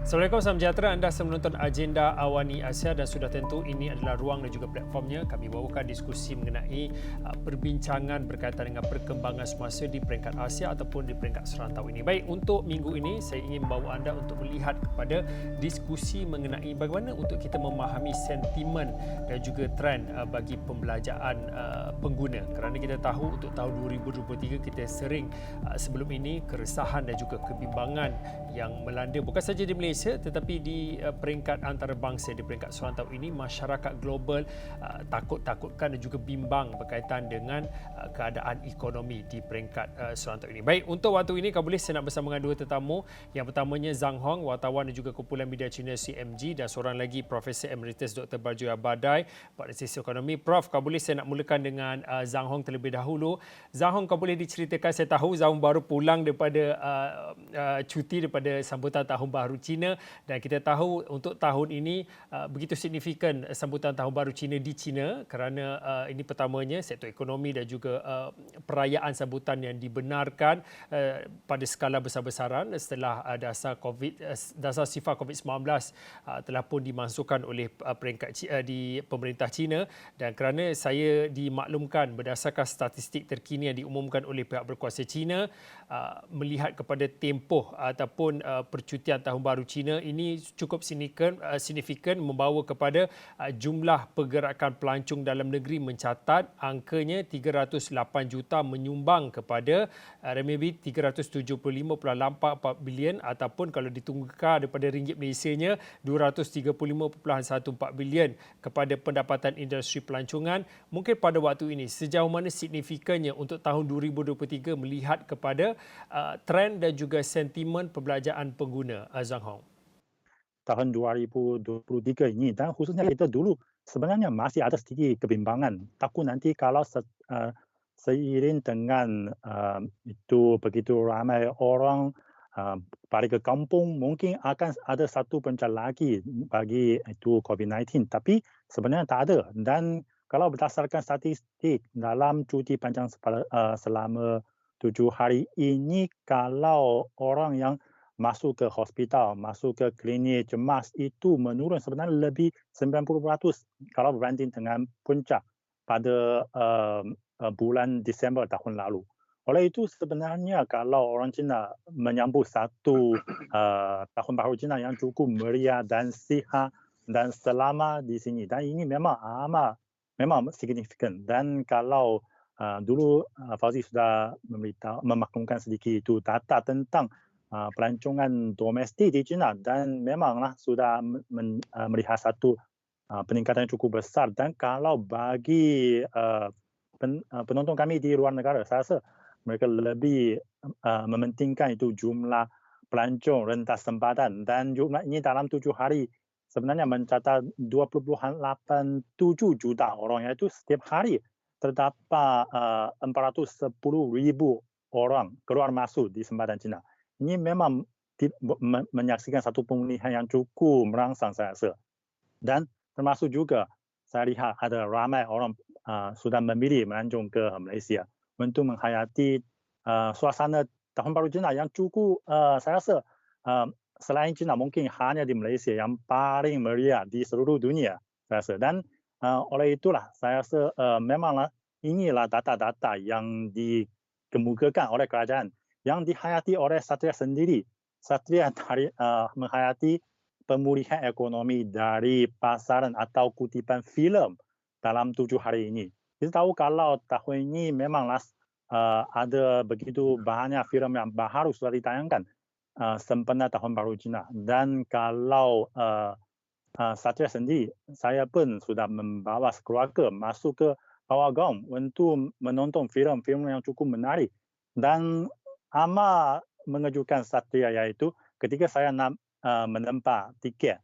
Assalamualaikum, salam sejahtera. Anda sedang menonton Agenda Awani Asia dan sudah tentu ini adalah ruang dan juga platformnya. Kami bawakan diskusi mengenai perbincangan berkaitan dengan perkembangan semasa di peringkat Asia ataupun di peringkat serantau ini. Baik, untuk minggu ini saya ingin membawa anda untuk melihat kepada diskusi mengenai bagaimana untuk kita memahami sentimen dan juga trend bagi pembelajaran pengguna. Kerana kita tahu untuk tahun 2023 kita sering sebelum ini keresahan dan juga kebimbangan yang melanda bukan saja di Malaysia tetapi di peringkat antarabangsa, di peringkat serantau ini masyarakat global takut-takutkan dan juga bimbang berkaitan dengan keadaan ekonomi di peringkat serantau ini. Baik, untuk waktu ini kau boleh saya nak bersama dengan dua tetamu. Yang pertamanya Zhang Hong, wartawan dan juga kumpulan media Cina CMG, dan seorang lagi Profesor Emeritus Dr. Barjoya Badai, Pak Sisi Ekonomi. Prof, kau boleh saya nak mulakan dengan Zhang Hong terlebih dahulu. Zhang Hong, kau boleh diceritakan, saya tahu Zhang baru pulang daripada cuti daripada sambutan Tahun Baru Cina, dan kita tahu untuk tahun ini begitu signifikan sambutan Tahun Baru Cina di China kerana ini pertamanya sektor ekonomi dan juga perayaan sambutan yang dibenarkan pada skala besar-besaran setelah dasar sifar COVID-19 telah pun dimasukkan oleh di pemerintah China, dan kerana saya dimaklumkan berdasarkan statistik terkini yang diumumkan oleh pihak berkuasa China melihat kepada tempoh ataupun percutian Tahun Baru Cina ini cukup signifikan membawa kepada jumlah pergerakan pelancong dalam negeri mencatat angkanya 308 juta menyumbang kepada RMB 375.84 bilion ataupun kalau ditukar daripada ringgit Malaysianya 235.14 bilion kepada pendapatan industri pelancongan. Mungkin pada waktu ini sejauh mana signifikannya untuk tahun 2023 melihat kepada trend dan juga sentimen pembelajaran pengguna, Zhang Hong? Tahun 2023 ini dan khususnya kita dulu sebenarnya masih ada sedikit kebimbangan. Takut nanti kalau seiring dengan itu begitu ramai orang balik ke kampung, mungkin akan ada satu puncak lagi bagi itu COVID-19. Tapi sebenarnya tak ada. Dan kalau berdasarkan statistik dalam cuti panjang selama 7 hari ini, kalau orang yang masuk ke hospital, masuk ke klinik cemas itu menurun sebenarnya lebih 90% kalau berbanding dengan puncak pada bulan Disember tahun lalu. Oleh itu sebenarnya kalau orang Cina menyambut satu Tahun Baru Cina yang cukup meriah dan sihat dan selama di sini, dan ini memang memang signifikan. Dan kalau dulu Fauzi sudah memaklumkan sedikit itu data tentang pelancongan domestik di China, dan memanglah sudah melihat satu peningkatan yang cukup besar. Dan kalau bagi penonton kami di luar negara, saya rasa mereka lebih mementingkan itu jumlah pelancong rentas tempatan, dan jumlah ini dalam 7 hari sebenarnya mencatat 20.87 juta orang, iaitu setiap hari terdapat 410,000 orang keluar masuk di sempadan China. Ini memang menyaksikan satu pemulihan yang cukup merangsang saya rasa. Dan termasuk juga saya lihat ada ramai orang sudah memilih melancong ke Malaysia untuk menghayati suasana Tahun Baru Cina yang cukup saya rasa selain China mungkin hanya di Malaysia yang paling meriah di seluruh dunia saya rasa. Dan oleh itulah saya rasa memanglah inilah data-data yang dikemukakan oleh kerajaan yang dihayati oleh Satria sendiri. Satria menghayati pemulihan ekonomi dari pasaran atau kutipan filem dalam 7 hari ini. Kita tahu kalau tahun ini memanglah ada begitu banyak filem yang baru sudah ditayangkan sempena Tahun Baru Cina. Dan kalau Satria sendiri, saya pun sudah membawa keluarga masuk ke Pawagam untuk menonton filem-filem yang cukup menarik. Dan amat mengejutkan Satria iaitu ketika saya nak menempat tiket,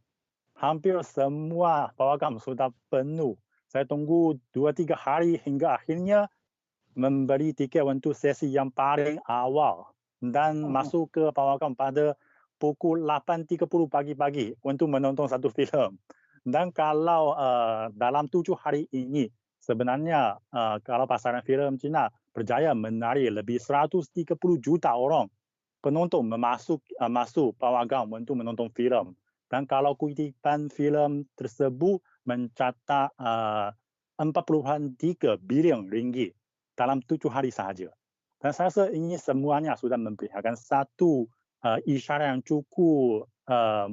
hampir semua Pawagam sudah penuh. Saya tunggu 2-3 hari hingga akhirnya membeli tiket untuk sesi yang paling awal dan masuk ke Pawagam pada pukul 8.30 pagi-pagi untuk menonton satu filem. Dan kalau dalam 7 hari ini sebenarnya kalau pasaran filem Cina berjaya menarik lebih 130 juta orang penonton masuk pawagam untuk menonton filem. Dan kalau kutipan filem tersebut mencatat 4,3 bilion ringgit dalam 7 hari sahaja. Dan saya rasa ini semuanya sudah memperlihatkan satu isyarat yang cukup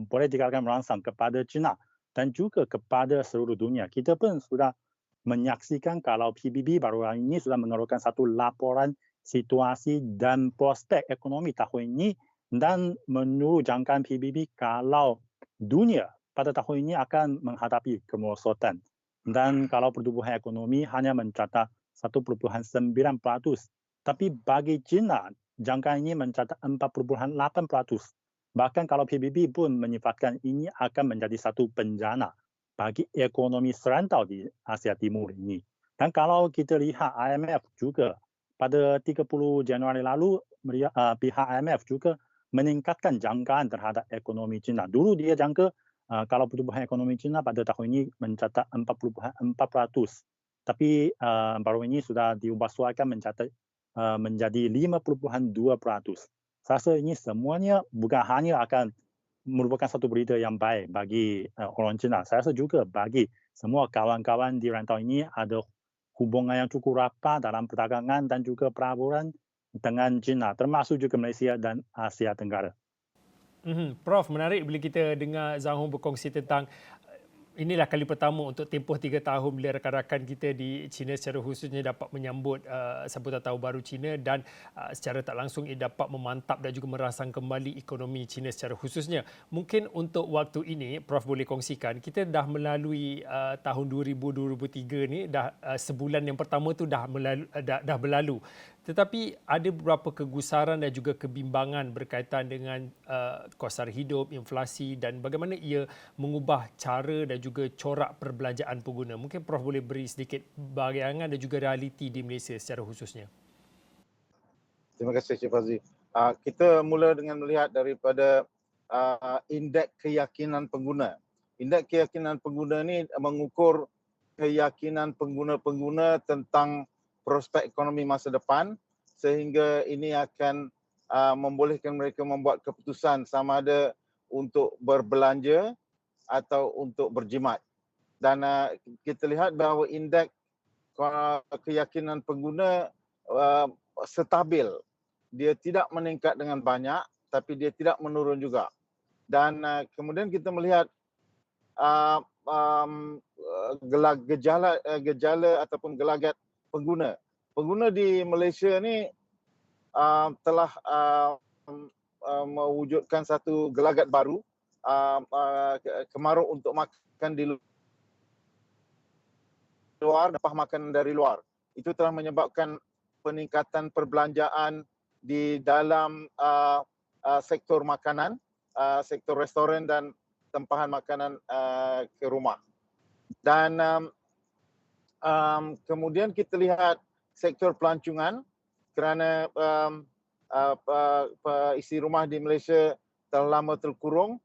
boleh dikatakan merangsang kepada China dan juga kepada seluruh dunia. Kita pun sudah menyaksikan kalau PBB baru ini sudah mengeluarkan satu laporan situasi dan prospek ekonomi tahun ini dan menurut jangkaan PBB kalau dunia pada tahun ini akan menghadapi kemerosotan. Dan kalau pertumbuhan ekonomi hanya mencatat 1,9%. Tapi bagi China, jangkaan ini mencatat 4,8%. Bahkan kalau PBB pun menyifatkan ini akan menjadi satu bencana bagi ekonomi serantau di Asia Timur ini. Dan kalau kita lihat IMF juga, pada 30 Januari lalu, pihak IMF juga meningkatkan jangkaan terhadap ekonomi China. Dulu dia jangka kalau pertumbuhan ekonomi China pada tahun ini mencatat 4%. Tapi baru ini sudah diubah suaikan menjadi 5,2%. Saya rasa ini semuanya bukan hanya akan merupakan satu berita yang baik bagi orang China. Saya rasa juga bagi semua kawan-kawan di rantau ini ada hubungan yang cukup rapat dalam perdagangan dan juga pelaburan dengan China, termasuk juga Malaysia dan Asia Tenggara. Prof, menarik bila kita dengar Zhang Hong berkongsi tentang inilah kali pertama untuk tempoh 3 tahun bila rakan-rakan kita di China secara khususnya dapat menyambut sambutan tahun baru China dan secara tak langsung ia dapat memantap dan juga merangsang kembali ekonomi China secara khususnya. Mungkin untuk waktu ini, Prof boleh kongsikan, kita dah melalui tahun 2023 ni, dah sebulan yang pertama tu dah berlalu. Tetapi ada beberapa kegusaran dan juga kebimbangan berkaitan dengan kos sara hidup, inflasi dan bagaimana ia mengubah cara dan juga corak perbelanjaan pengguna. Mungkin Prof boleh beri sedikit bayangan dan juga realiti di Malaysia secara khususnya. Terima kasih Cik Fazli. Kita mula dengan melihat daripada indeks keyakinan pengguna. Indeks keyakinan pengguna ini mengukur keyakinan pengguna-pengguna tentang prospek ekonomi masa depan sehingga ini akan membolehkan mereka membuat keputusan sama ada untuk berbelanja atau untuk berjimat. Dan kita lihat bahawa indeks keyakinan pengguna stabil. Dia tidak meningkat dengan banyak tapi dia tidak menurun juga. Dan kemudian kita melihat gejala ataupun gelagat pengguna. Pengguna di Malaysia ni telah mewujudkan satu gelagat baru, kemaru untuk makan di luar, dapat makanan dari luar. Itu telah menyebabkan peningkatan perbelanjaan di dalam sektor makanan, sektor restoran dan tempahan makanan ke rumah. Dan kemudian kita lihat sektor pelancongan kerana isi rumah di Malaysia telah lama terkurung,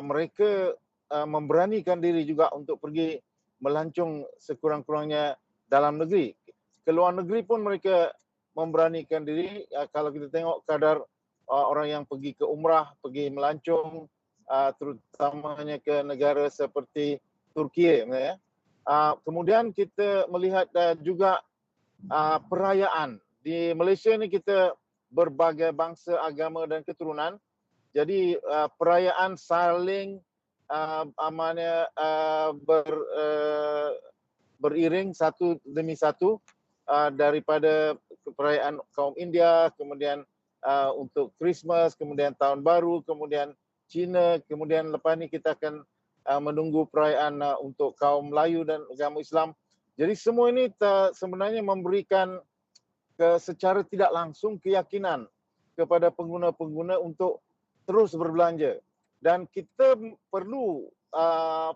mereka memberanikan diri juga untuk pergi melancong sekurang-kurangnya dalam negeri. Ke luar negeri pun mereka memberanikan diri. Kalau kita tengok kadar orang yang pergi ke umrah, pergi melancong, terutamanya ke negara seperti Turki. Kemudian kita melihat juga perayaan. Di Malaysia ni kita berbagai bangsa, agama dan keturunan. Jadi perayaan saling beriring satu demi satu, daripada perayaan kaum India, kemudian untuk Christmas, kemudian Tahun Baru, kemudian Cina, kemudian lepas ni kita akan menunggu perayaan untuk kaum Melayu dan agama Islam. Jadi semua ini sebenarnya memberikan secara tidak langsung keyakinan kepada pengguna-pengguna untuk terus berbelanja. Dan kita perlu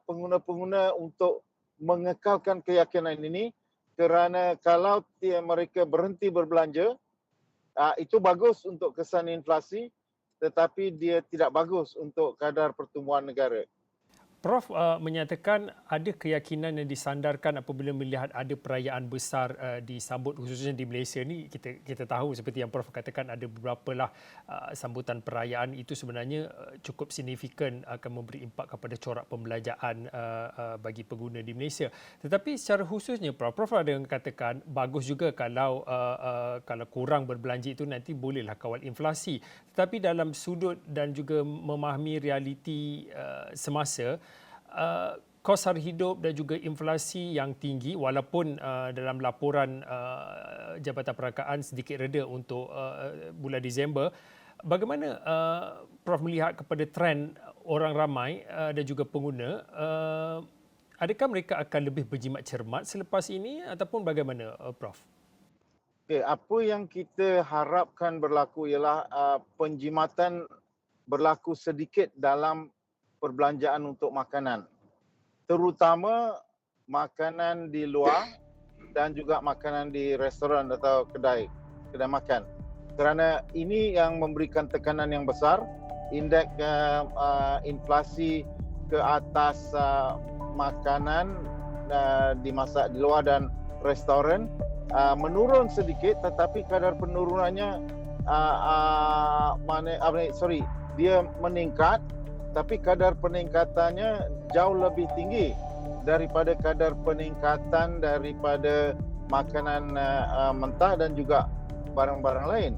pengguna-pengguna untuk mengekalkan keyakinan ini kerana kalau mereka berhenti berbelanja, itu bagus untuk kesan inflasi tetapi dia tidak bagus untuk kadar pertumbuhan negara. Prof menyatakan ada keyakinan yang disandarkan apabila melihat ada perayaan besar disambut khususnya di Malaysia ni, kita tahu seperti yang Prof katakan ada beberapa lah sambutan perayaan itu sebenarnya cukup signifikan akan memberi impak kepada corak pembelanjaan bagi pengguna di Malaysia. Tetapi secara khususnya Prof ada yang katakan bagus juga kalau kurang berbelanja itu nanti bolehlah kawal inflasi. Tetapi dalam sudut dan juga memahami realiti semasa, kos harga hidup dan juga inflasi yang tinggi walaupun dalam laporan Jabatan Perangkaan sedikit reda untuk bulan Disember, bagaimana Prof melihat kepada trend orang ramai dan juga pengguna, adakah mereka akan lebih berjimat cermat selepas ini ataupun bagaimana Prof? Okay, apa yang kita harapkan berlaku ialah penjimatan berlaku sedikit dalam perbelanjaan untuk makanan, terutama makanan di luar dan juga makanan di restoran atau kedai makan. Kerana ini yang memberikan tekanan yang besar, indeks inflasi ke atas makanan dimasak di luar dan restoran menurun sedikit, tetapi kadar penurunannya dia meningkat, tapi kadar peningkatannya jauh lebih tinggi daripada kadar peningkatan daripada makanan mentah dan juga barang-barang lain.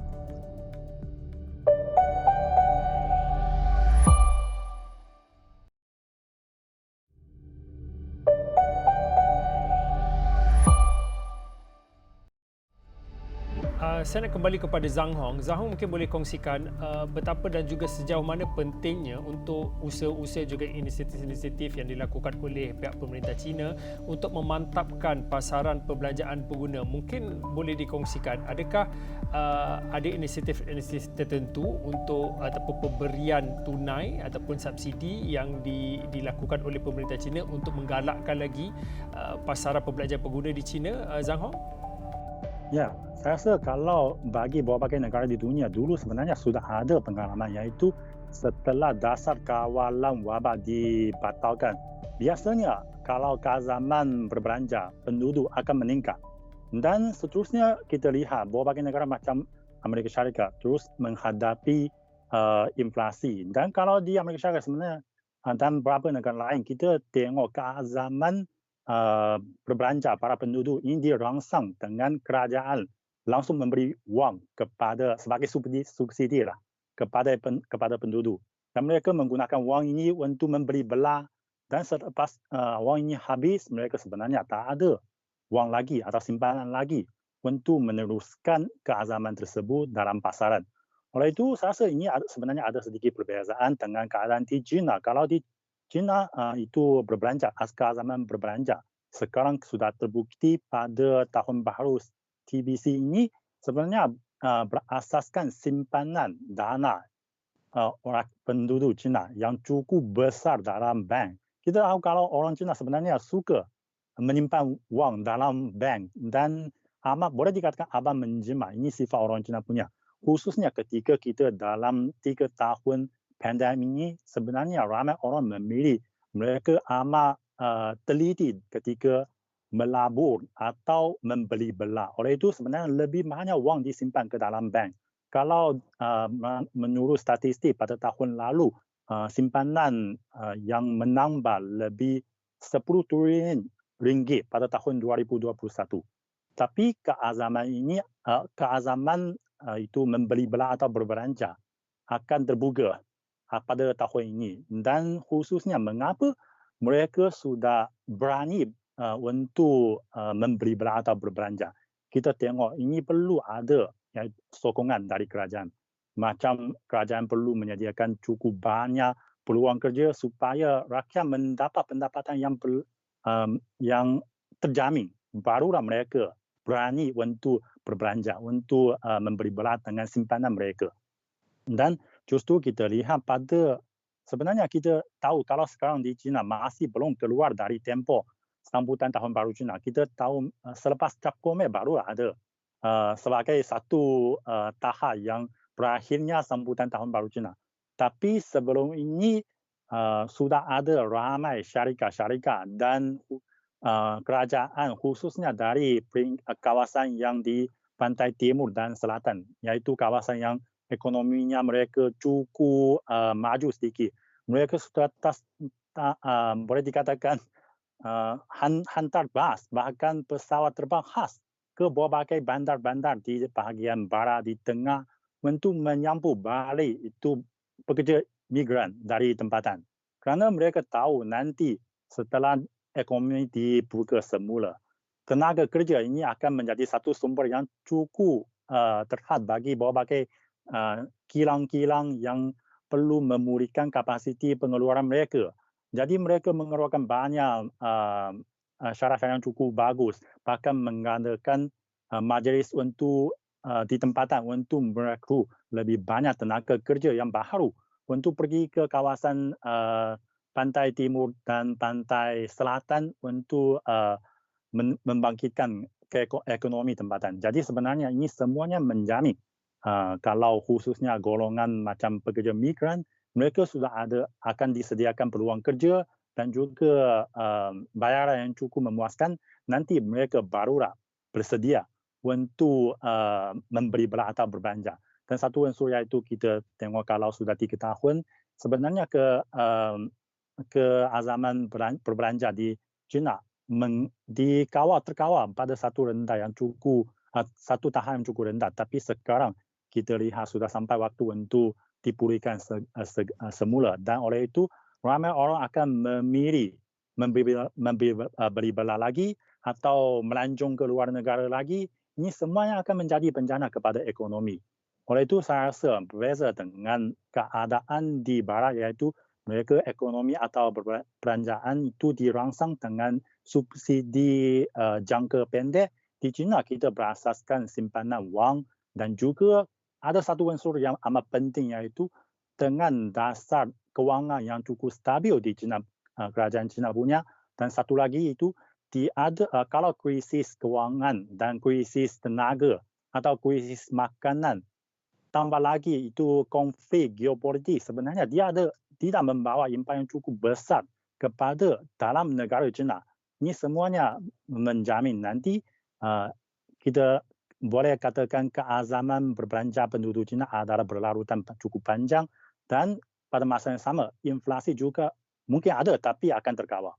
Saya nak kembali kepada Zhang Hong. Zhang Hong mungkin boleh kongsikan betapa dan juga sejauh mana pentingnya untuk usaha-usaha juga inisiatif-inisiatif yang dilakukan oleh pihak pemerintah China untuk memantapkan pasaran perbelanjaan pengguna. Mungkin boleh dikongsikan, adakah ada inisiatif-inisiatif tertentu untuk ataupun pemberian tunai ataupun subsidi yang dilakukan oleh pemerintah China untuk menggalakkan lagi pasaran perbelanjaan pengguna di China, Zhang Hong? Ya, saya rasa kalau bagi berbagai negara di dunia dulu sebenarnya sudah ada pengalaman, iaitu setelah dasar kawalan wabak dibatalkan. Biasanya kalau ke zaman berbelanja, penduduk akan meningkat. Dan seterusnya kita lihat berbagai negara macam Amerika Syarikat terus menghadapi inflasi. Dan kalau di Amerika Syarikat sebenarnya dan beberapa negara lain, kita tengok ke zaman berbelanja para penduduk ini dirangsang dengan kerajaan langsung memberi wang kepada sebagai subsidi lah kepada penduduk, dan mereka menggunakan wang ini untuk membeli belah, dan selepas wang ini habis mereka sebenarnya tak ada wang lagi atau simpanan lagi untuk meneruskan keazaman tersebut dalam pasaran. Oleh itu saya rasa ini sebenarnya ada sedikit perbezaan dengan keadaan di China. Kalau di China itu berbelanja, keazaman berbelanja sekarang sudah terbukti pada tahun baru TBC ini sebenarnya berasaskan simpanan dana orang penduduk China yang cukup besar dalam bank. Kita tahu kalau orang China sebenarnya suka menyimpan wang dalam bank, dan boleh dikatakan amat menjimat. Ini sifat orang China punya. Khususnya ketika kita dalam 3 tahun pandemik ini, sebenarnya ramai orang memilih, mereka amat teliti ketika melabur atau membeli belah. Oleh itu sebenarnya lebih banyak wang disimpan ke dalam bank. Kalau menurut statistik pada tahun lalu, simpanan yang menambah lebih 10 trilion ringgit pada tahun 2021. Tapi keazaman ini, itu membeli belah atau berbelanja akan terbuka pada tahun ini. Dan khususnya mengapa mereka sudah berani untuk membeli belah atau berbelanja. Kita tengok ini perlu ada sokongan dari kerajaan. Macam kerajaan perlu menyediakan cukup banyak peluang kerja supaya rakyat mendapat pendapatan yang terjamin. Barulah mereka berani untuk berbelanja, untuk membeli belah dengan simpanan mereka. Dan justru kita lihat sebenarnya kita tahu kalau sekarang di China masih belum keluar dari tempoh sambutan Tahun Baru China. Kita tahu selepas Cap Gomeh baru ada sebagai satu tahap yang berakhirnya sambutan Tahun Baru China. Tapi sebelum ini sudah ada ramai syarikat-syarikat dan kerajaan khususnya dari kawasan yang di pantai timur dan selatan, iaitu kawasan yang ekonominya mereka cukup maju sedikit. Mereka sudah boleh dikatakan hantar bas, bahkan pesawat terbang khas ke berbagai bandar-bandar di bahagian barat, di tengah, untuk menyambut balik itu pekerja migran dari tempatan. Kerana mereka tahu nanti setelah ekonomi dibuka semula, tenaga kerja ini akan menjadi satu sumber yang cukup terhad bagi berbagai kilang-kilang yang perlu memulihkan kapasiti pengeluaran mereka. Jadi mereka mengeluarkan banyak syarat yang cukup bagus, bahkan mengadakan majlis untuk di tempatan untuk merekrut lebih banyak tenaga kerja yang baru untuk pergi ke kawasan pantai timur dan pantai selatan untuk membangkitkan ekonomi tempatan. Jadi sebenarnya ini semuanya menjamin kalau khususnya golongan macam pekerja migran, mereka sudah akan disediakan peluang kerja dan juga bayaran yang cukup memuaskan. Nanti mereka barulah bersedia untuk memberi belah atau berbelanja. Dan satu unsur iaitu kita tengok kalau sudah 3 tahun, sebenarnya keazaman berbelanja di China terkawal pada satu rendah yang cukup, satu tahap yang cukup rendah. Tapi sekarang kita lihat sudah sampai waktu untuk dipulihkan semula. Dan oleh itu, ramai orang akan memilih beli belah lagi atau melancong ke luar negara lagi. Ini semuanya akan menjadi bencana kepada ekonomi. Oleh itu, saya rasa berbeza dengan keadaan di barat, iaitu mereka ekonomi atau perbelanjaan itu dirangsang dengan subsidi jangka pendek. Di China, kita berasaskan simpanan wang dan juga ada satu unsur yang amat penting, iaitu dengan dasar kewangan yang cukup stabil di China, kerajaan China punya. Dan satu lagi itu, kalau krisis kewangan dan krisis tenaga atau krisis makanan, tambah lagi itu konflik geopolitik, sebenarnya dia tidak membawa impak yang cukup besar kepada dalam negara China. Ini semuanya menjamin nanti kita boleh katakan keazaman berbelanja penduduk China adalah berlarutan cukup panjang, dan pada masa yang sama inflasi juga mungkin ada tapi akan terkawal.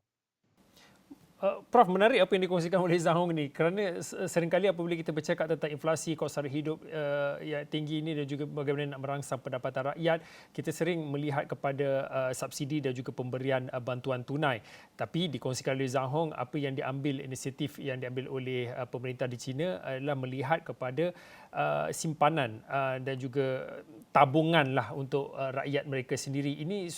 Prof, menarik apa yang dikongsikan oleh Zhang Hong ni, kerana seringkali apabila kita bercakap tentang inflasi, kos sara hidup yang tinggi ini dan juga bagaimana nak merangsang pendapatan rakyat, kita sering melihat kepada subsidi dan juga pemberian bantuan tunai. Tapi dikongsikan oleh Zhang Hong, apa yang inisiatif yang diambil oleh pemerintah di China adalah melihat kepada simpanan dan juga tabungan lah untuk rakyat mereka sendiri. Ini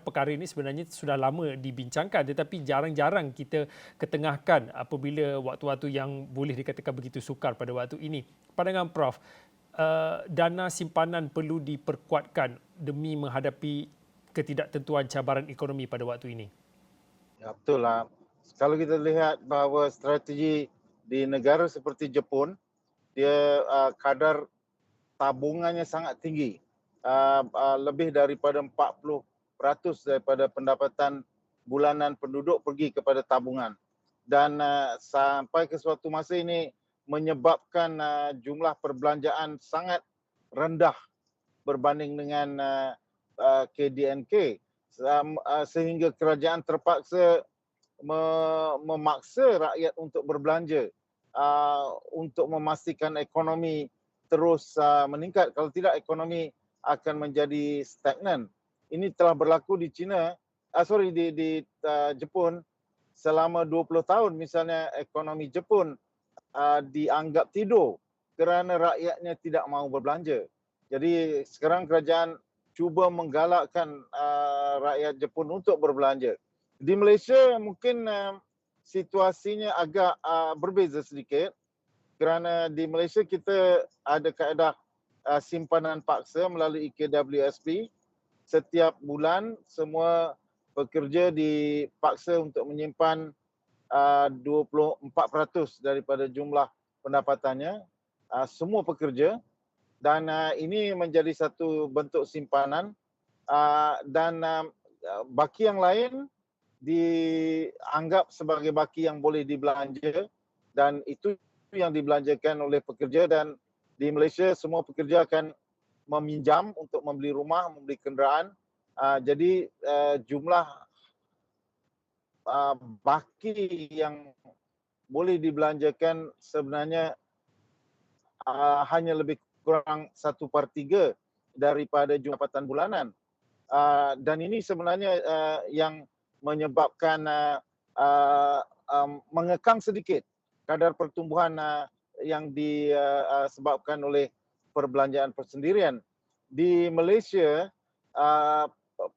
perkara ini sebenarnya sudah lama dibincangkan, tetapi jarang-jarang kita ketengahkan apabila waktu-waktu yang boleh dikatakan begitu sukar pada waktu ini. Pandangan Prof, dana simpanan perlu diperkuatkan demi menghadapi ketidaktentuan cabaran ekonomi pada waktu ini. Ya, betul lah. Kalau kita lihat bahawa strategi di negara seperti Jepun, dia kadar tabungannya sangat tinggi, lebih daripada 40% daripada pendapatan bulanan penduduk pergi kepada tabungan, dan sampai ke suatu masa ini menyebabkan jumlah perbelanjaan sangat rendah berbanding dengan KDNK, sehingga kerajaan terpaksa memaksa rakyat untuk berbelanja untuk memastikan ekonomi terus meningkat. Kalau tidak, ekonomi akan menjadi stagnan. Ini telah berlaku di Jepun selama 20 tahun. Misalnya ekonomi Jepun dianggap tidur kerana rakyatnya tidak mahu berbelanja. Jadi sekarang kerajaan cuba menggalakkan rakyat Jepun untuk berbelanja. Di Malaysia mungkin situasinya agak berbeza sedikit, kerana di Malaysia kita ada kaedah simpanan paksa melalui KWSP. Setiap bulan semua pekerja dipaksa untuk menyimpan 24% daripada jumlah pendapatannya, semua pekerja, dan ini menjadi satu bentuk simpanan, dan baki yang lain dianggap sebagai baki yang boleh dibelanja, dan itu yang dibelanjakan oleh pekerja. Dan di Malaysia semua pekerja akan meminjam untuk membeli rumah, membeli kenderaan. Jadi jumlah baki yang boleh dibelanjakan sebenarnya hanya lebih kurang 1/3 daripada jumlah pendapatan bulanan. Dan ini sebenarnya yang menyebabkan mengekang sedikit kadar pertumbuhan yang disebabkan oleh perbelanjaan persendirian. Di Malaysia,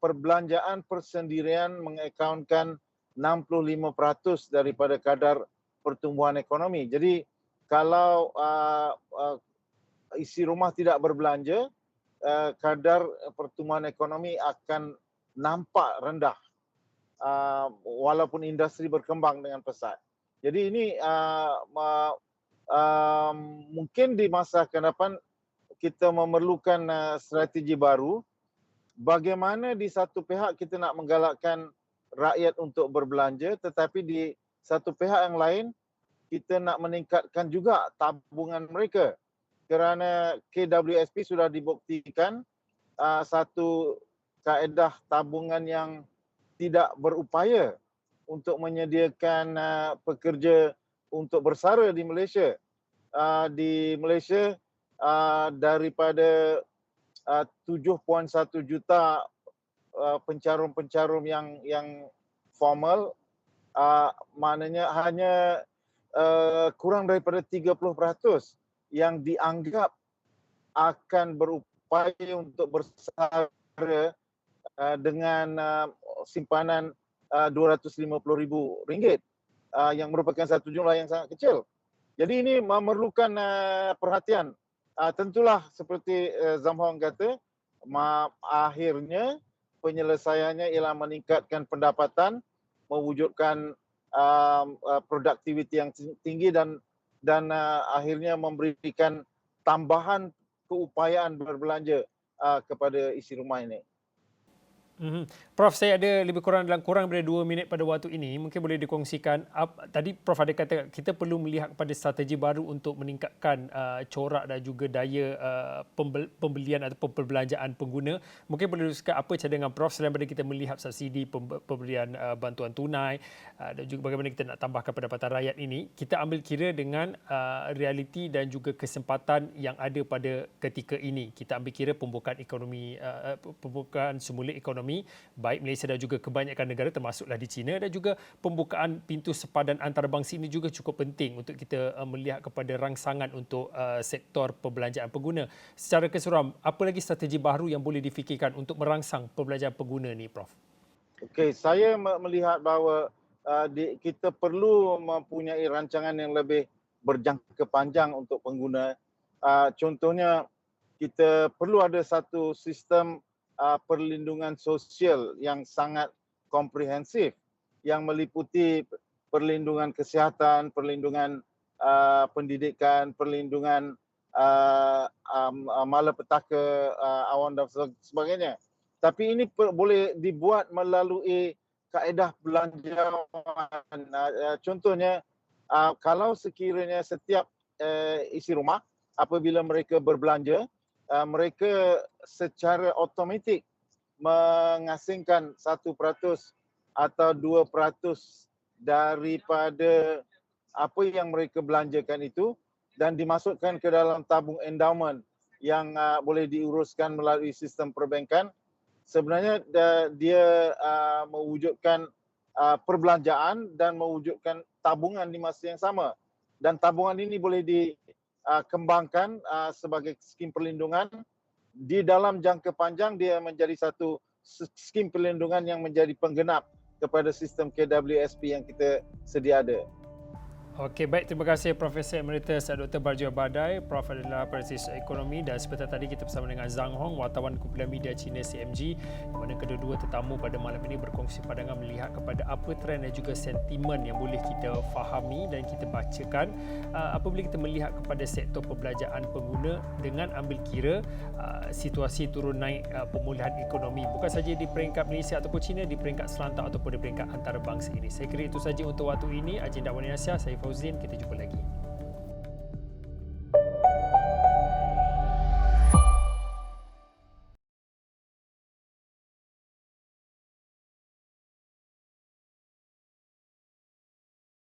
perbelanjaan persendirian mengakaunkan 65% daripada kadar pertumbuhan ekonomi. Jadi kalau isi rumah tidak berbelanja, kadar pertumbuhan ekonomi akan nampak rendah, walaupun industri berkembang dengan pesat. Jadi ini mungkin di masa akan datang kita memerlukan strategi baru. Bagaimana di satu pihak kita nak menggalakkan rakyat untuk berbelanja, tetapi di satu pihak yang lain kita nak meningkatkan juga tabungan mereka. Kerana KWSP sudah dibuktikan satu kaedah tabungan yang tidak berupaya untuk menyediakan pekerja untuk bersara di Malaysia. Di Malaysia daripada 7.1 juta pencarum-pencarum yang formal, maknanya hanya kurang daripada 30% yang dianggap akan berupaya untuk bersara dengan simpanan RM250,000, yang merupakan satu jumlah yang sangat kecil. Jadi ini memerlukan perhatian. Tentulah seperti Zamhong kata, akhirnya penyelesaiannya ialah meningkatkan pendapatan, mewujudkan produktiviti yang tinggi dan akhirnya memberikan tambahan keupayaan berbelanja kepada isi rumah ini. Prof, saya ada lebih kurang daripada 2 minit pada waktu ini. Mungkin boleh dikongsikan. Tadi Prof ada kata kita perlu melihat kepada strategi baru untuk meningkatkan corak dan juga daya pembelian atau perbelanjaan pengguna. Mungkin boleh dikongsikan apa cadangan Prof selain daripada kita melihat subsidi pemberian bantuan tunai dan juga bagaimana kita nak tambahkan pendapatan rakyat ini. Kita ambil kira dengan realiti dan juga kesempatan yang ada pada ketika ini. Kita ambil kira pembukaan ekonomi, pembukaan semula ekonomi baik Malaysia dan juga kebanyakan negara termasuklah di China, dan juga pembukaan pintu sepadan antarabangsa ini juga cukup penting untuk kita melihat kepada rangsangan untuk sektor perbelanjaan pengguna. Secara keseluruhan, apa lagi strategi baru yang boleh difikirkan untuk merangsang perbelanjaan pengguna ni, Prof? Okey, saya melihat bahawa kita perlu mempunyai rancangan yang lebih berjangka panjang untuk pengguna. Contohnya, kita perlu ada satu sistem perlindungan sosial yang sangat komprehensif, yang meliputi perlindungan kesihatan, perlindungan pendidikan, perlindungan malapetaka awan dan sebagainya. Tapi ini boleh dibuat melalui kaedah belanjawan. Contohnya, kalau sekiranya setiap isi rumah apabila mereka berbelanja, mereka secara automatik mengasingkan 1% atau 2% daripada apa yang mereka belanjakan itu dan dimasukkan ke dalam tabung endowment yang boleh diuruskan melalui sistem perbankan. Sebenarnya dia mewujudkan perbelanjaan dan mewujudkan tabungan di masa yang sama. Dan tabungan ini boleh dikembangkan sebagai skim perlindungan. Di dalam jangka panjang dia menjadi satu skim perlindungan yang menjadi penggenap kepada sistem KWSP yang kita sedia ada. Okey, baik. Terima kasih Profesor Emeritus Dr. Barjo Badai, Prof adalah Penasihat Ekonomi, dan seperti tadi kita bersama dengan Zhang Hong, wartawan kumpulan media Cina CMG, di mana kedua-dua tetamu pada malam ini berkongsi pandangan melihat kepada apa trend dan juga sentimen yang boleh kita fahami dan kita bacakan apabila kita melihat kepada sektor perbelanjaan pengguna dengan ambil kira situasi turun naik pemulihan ekonomi bukan saja di peringkat Malaysia ataupun China, di peringkat selantak ataupun di peringkat antarabangsa ini. Saya kira itu saja untuk waktu ini. Agenda Awani Asia, saya Fauzin, kita jumpa lagi.